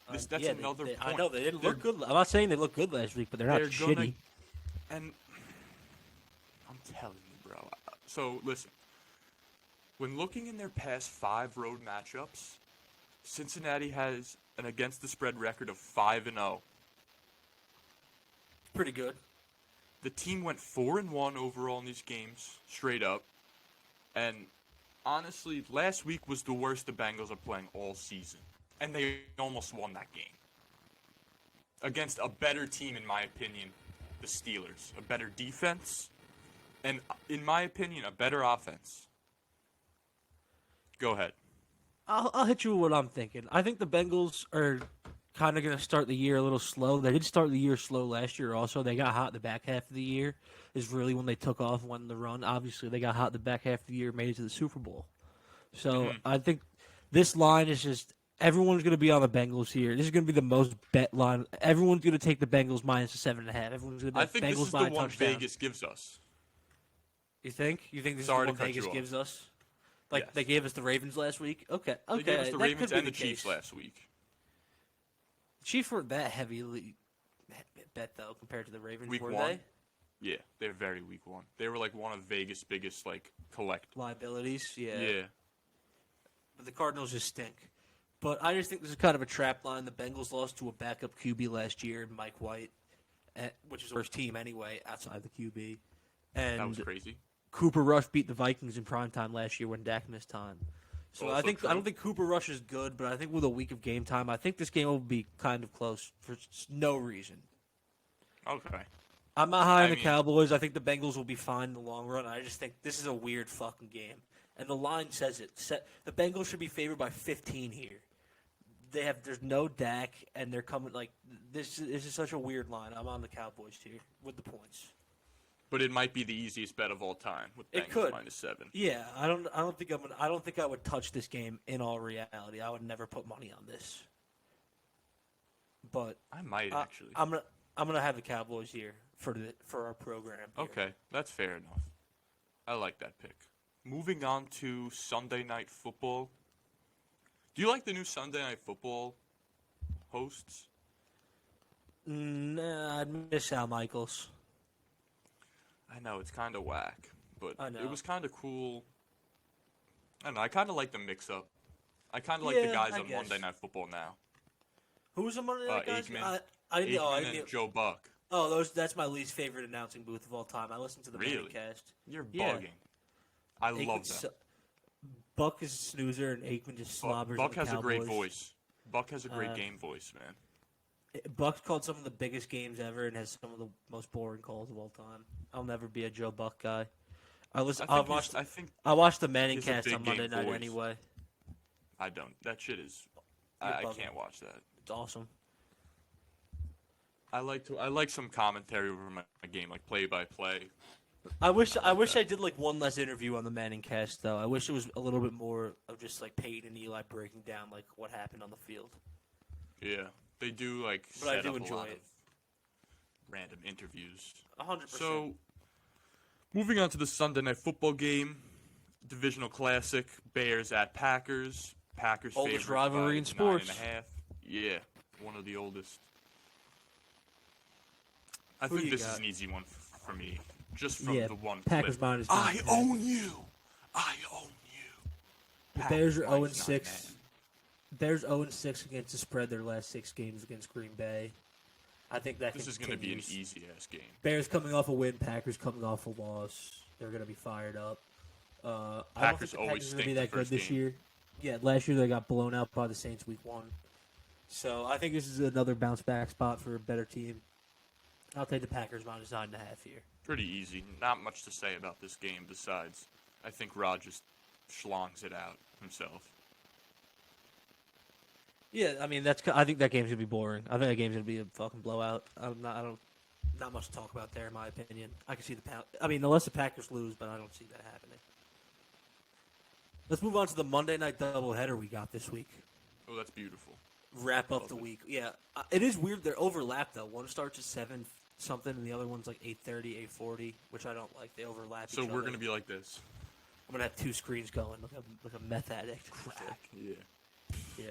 S2: That's another point.
S1: I know they didn't look good. I'm not saying they looked good last week, but they're not shitty.
S2: And I'm telling you, bro. So listen, when looking in their past 5 road matchups, Cincinnati has an against the spread record of 5-0.
S1: Pretty good.
S2: The team went 4-1 overall in these games, straight up. And honestly, last week was the worst the Bengals are playing all season. And they almost won that game. Against a better team, in my opinion, the Steelers. A better defense. And, in my opinion, a better offense. Go ahead.
S1: I'll hit you with what I'm thinking. I think the Bengals are kind of going to start the year a little slow. They did start the year slow last year also. They got hot in the back half of the year is really when they took off and won the run. Obviously, they got hot in the back half of the year, made it to the Super Bowl. So I think this line is just everyone's going to be on the Bengals here. This is going to be the most bet line. Everyone's going to take the Bengals minus the 7.5. Everyone's going to bet
S2: I think
S1: Bengals
S2: this is the
S1: by a
S2: one
S1: touchdown.
S2: Vegas gives us.
S1: You think? You think this
S2: Sorry
S1: is what Vegas gives us? Like
S2: yes.
S1: They gave us the Ravens last week? Okay.
S2: They gave us the Ravens and the Chiefs last week.
S1: The Chiefs weren't that heavily bet, though, compared to the Ravens,
S2: week
S1: were
S2: 1?
S1: they?
S2: Yeah, they're very week 1. They were like one of Vegas' biggest collect
S1: liabilities. Yeah.
S2: Yeah.
S1: But the Cardinals just stink. But I just think this is kind of a trap line. The Bengals lost to a backup QB last year, Mike White, which is the worst team anyway outside the QB. And
S2: that was crazy.
S1: Cooper Rush beat the Vikings in primetime last year when Dak missed time. So
S2: Also
S1: I don't
S2: true.
S1: think Cooper Rush is good, but I think with a week of game time, I think this game will be kind of close for no reason.
S2: Okay.
S1: I'm not high on the Cowboys. I think the Bengals will be fine in the long run. I just think this is a weird fucking game. And the line says it. The Bengals should be favored by 15 here. There's no Dak, and they're coming this is such a weird line. I'm on the Cowboys here with the points.
S2: But it might be the easiest bet of all time with Bengals
S1: It could.
S2: minus 7.
S1: Yeah, I don't think I would touch this game in all reality. I would never put money on this. But
S2: I might actually.
S1: I'm gonna have the Cowboys here for our program. Here.
S2: Okay, that's fair enough. I like that pick. Moving on to Sunday Night Football. Do you like the new Sunday Night Football hosts?
S1: Nah, I'd miss Al Michaels.
S2: I know, it's kind of whack, but
S1: I know.
S2: it was kind of cool. I don't know, I kind of like the mix-up. I kind of like the guys on Monday Night Football now.
S1: Who's on Monday Night guys?
S2: Aikman and Joe Buck.
S1: Oh, that's my least favorite announcing booth of all time. I listen to the podcast.
S2: You're bugging. I love that.
S1: Buck is a snoozer, and Aikman just slobbers.
S2: Buck has
S1: a
S2: great voice. Buck has a great game voice, man.
S1: Buck's called some of the biggest games ever and has some of the most boring calls of all time. I'll never be a Joe Buck guy. I watched the Manning cast on Monday night anyway.
S2: I don't. That shit is. I can't watch that.
S1: It's awesome.
S2: I like some commentary over my game, like play by play.
S1: I wish I did one less interview on the Manning cast though. I wish it was a little bit more of just Peyton and Eli breaking down what happened on the field.
S2: Yeah, they do
S1: But I
S2: set
S1: do
S2: up
S1: enjoy
S2: a lot
S1: it.
S2: of random interviews.
S1: 100%.
S2: So, moving on to the Sunday Night Football game, divisional classic, Bears at Packers. Packers
S1: oldest
S2: favored
S1: rivalry
S2: by
S1: in sports.
S2: 9.5. Yeah, one of the oldest. I
S1: Who
S2: think
S1: you
S2: this is
S1: got?
S2: an easy one for me, just from
S1: Yeah,
S2: the one
S1: Packers
S2: clip.
S1: minus
S2: I
S1: 9.5.
S2: own you. I own you.
S1: The Bears are
S2: Packers
S1: 0-6.
S2: minus 9.5.
S1: Bears 0-6 against the spread their last 6 games against Green Bay. I think that
S2: This is going to be an easy-ass game.
S1: Bears coming off a win, Packers coming off a loss. They're going to be fired up. I don't think
S2: Packers
S1: the
S2: always
S1: Packers are going to be
S2: stink the
S1: that good
S2: first
S1: this
S2: game.
S1: year. Yeah, last year they got blown out by the Saints week 1. So I think this is another bounce back spot for a better team. I'll take the Packers minus 9.5 here.
S2: Pretty easy. Not much to say about this game besides I think Rod just schlongs it out himself.
S1: Yeah, I mean I think that game's gonna be boring. I think that game's gonna be a fucking blowout. Not much to talk about there, in my opinion. I can see unless the Packers lose, but I don't see that happening. Let's move on to the Monday night doubleheader we got this week.
S2: Oh, that's beautiful.
S1: Wrap up the week. Yeah, it is weird. They're overlapped though. One starts at 7 something, and the other one's like 8:30, 8:40, which I don't like. They overlap.
S2: So
S1: each
S2: we're
S1: other.
S2: gonna be like this.
S1: I'm gonna have 2 screens going, like a meth addict.
S2: Crack. Yeah.
S1: Yeah.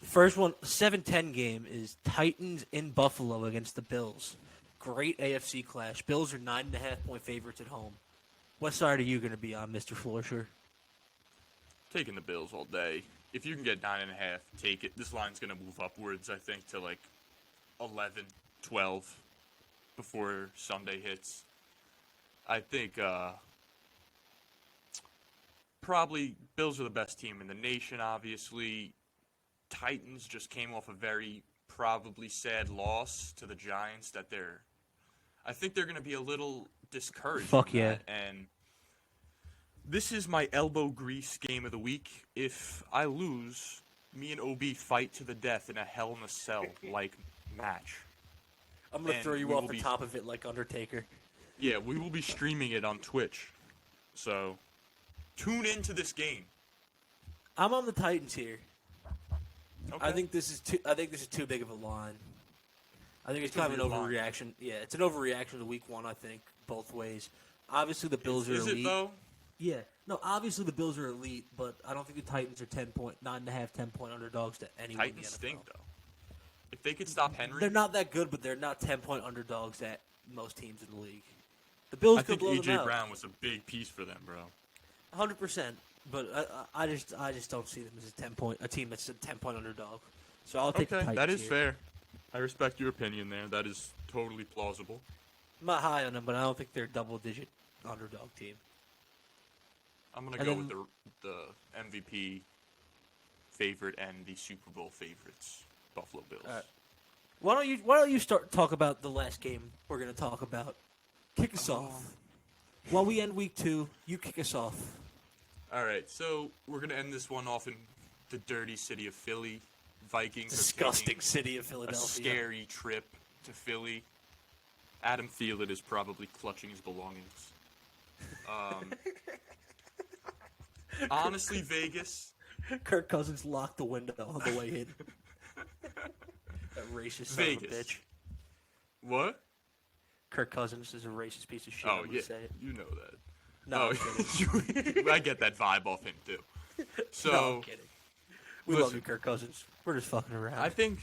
S1: The first one, 7-10 game is Titans in Buffalo against the Bills. Great AFC clash. Bills are 9.5-point favorites at home. What side are you going to be on, Mr. Florsher?
S2: Taking the Bills all day. If you can get 9.5, take it. This line's gonna move upwards, I think, to like 11, 12 before Sunday hits. I think probably Bills are the best team in the nation, obviously. Titans just came off a very probably sad loss to the Giants I think they're going to be a little discouraged.
S1: Fuck
S2: from
S1: yeah.
S2: that, and this is my elbow grease game of the week. If I lose, me and OB fight to the death in a Hell in a Cell like match.
S1: I'm going to
S2: And
S1: throw you
S2: we
S1: off
S2: will
S1: the
S2: be-
S1: top of it like Undertaker.
S2: Yeah, we will be streaming it on Twitch. So, tune into this game.
S1: I'm on the Titans here.
S2: Okay.
S1: I think this is too big of a line. I think it's
S2: It's a
S1: kind of an
S2: weird line.
S1: overreaction. Yeah, it's an overreaction to week 1, I think, both ways. Obviously, the Bills are
S2: Is
S1: elite.
S2: it though?
S1: Yeah. No, obviously the Bills are elite, but I don't think the Titans are 9.5, 10-point underdogs to anyone in the
S2: Titans
S1: NFL.
S2: stink though. If they could stop Henry,
S1: They're not that good, but they're not 10-point underdogs at most teams in the league. The Bills
S2: I
S1: could
S2: think
S1: blow them
S2: AJ
S1: out,
S2: Brown was a big piece for them, bro.
S1: 100%. But I just don't see them as a team that's a 10-point underdog. So I'll take the
S2: Okay,
S1: Titans
S2: that is
S1: here.
S2: fair. I respect your opinion there. That is totally plausible.
S1: I'm not high on them, but I don't think they're a double-digit underdog team.
S2: I'm gonna
S1: And
S2: go
S1: then-
S2: with the MVP favorite and the Super Bowl favorites, Buffalo Bills.
S1: All right. Why don't you talk about the last game we're gonna talk about? Kick us off. While we end week 2, you kick us off.
S2: All right, so we're gonna end this one off in the dirty city of Philly. Vikings are
S1: Disgusting
S2: taking
S1: city of
S2: a
S1: Philadelphia.
S2: scary trip to Philly. Adam Thielen is probably clutching his belongings. Honestly, Vegas.
S1: Kirk Cousins locked the window on the way in. That racist son of a
S2: Vegas.
S1: bitch.
S2: What?
S1: Kirk Cousins is a racist piece of shit.
S2: Oh
S1: I'm
S2: yeah,
S1: gonna say it.
S2: you know that.
S1: No, I'm kidding.
S2: I get that vibe off him too. So
S1: No, I'm kidding. We love
S2: listen.
S1: you, Kirk Cousins. We're just fucking around.
S2: I think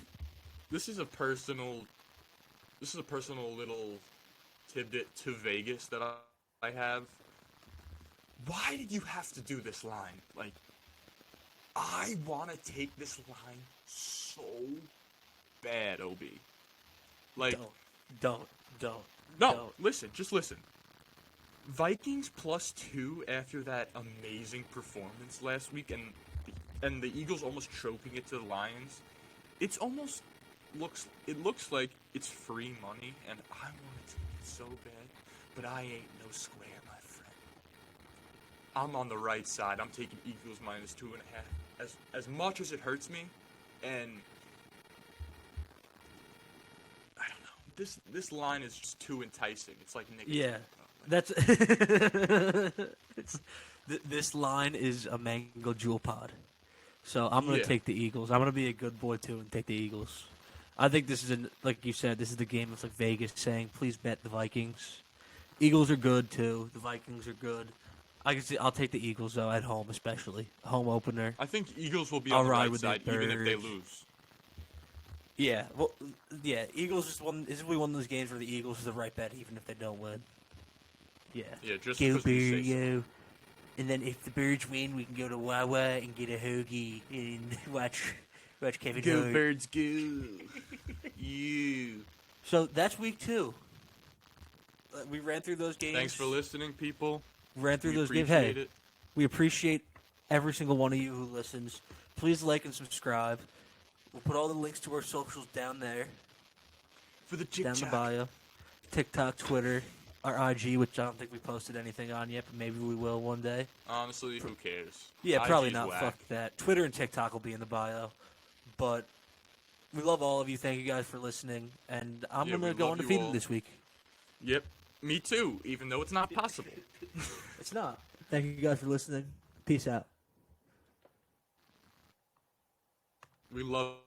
S2: this is a personal little tidbit to Vegas that I have. Why did you have to do this line? Like, I want to take this line so bad, OB. Like,
S1: don't.
S2: no,
S1: don't.
S2: listen, just listen. Vikings +2 after that amazing performance last week, and the Eagles almost choking it to the Lions. It's almost looks like it's free money, and I want to take it so bad, but I ain't no square, my friend. I'm on the right side. I'm taking Eagles -2.5. As much as it hurts me, and I don't know. This line is just too enticing. It's like Nick.
S1: Yeah. That's this line is a mango jewel pod. So I'm gonna
S2: Yeah.
S1: take the Eagles. I'm gonna be a good boy too and take the Eagles. I think this is like you said, this is the game of like Vegas saying, please bet the Vikings. Eagles are good too. The Vikings are good. I'll take the Eagles though at home, especially home opener.
S2: I think Eagles will be
S1: I'll
S2: on the
S1: ride
S2: right
S1: with the
S2: side even if they
S1: birds.
S2: lose.
S1: Yeah, well, yeah. Eagles just won. This will be one of those games where the Eagles is the right bet, even if they don't win. Yeah.
S2: Yeah, just
S1: Go
S2: because we say so.
S1: Bird, and then if the Birds win, we can go to Wawa and get a hoagie and watch Kevin Hart.
S2: Birds, go! You.
S1: So that's week 2. We ran through those games.
S2: Thanks for listening, people.
S1: Ran through
S2: We
S1: those games.
S2: appreciate
S1: Hey,
S2: it.
S1: we appreciate every single one of you who listens. Please like and subscribe. We'll put all the links to our socials down there,
S2: For the
S1: down the
S2: TikTok.
S1: bio. TikTok, Twitter, our IG, which I don't think we posted anything on yet, but maybe we will one day.
S2: Honestly, who cares?
S1: Yeah, probably
S2: IG's
S1: not.
S2: whack.
S1: Fuck that. Twitter and TikTok will be in the bio. But we love all of you. Thank you guys for listening. And I'm
S2: Yeah,
S1: going to
S2: we
S1: go
S2: love you
S1: undefeated
S2: all.
S1: this week.
S2: Yep. Me too, even though it's not possible.
S1: It's not. Thank you guys for listening. Peace out.
S2: We love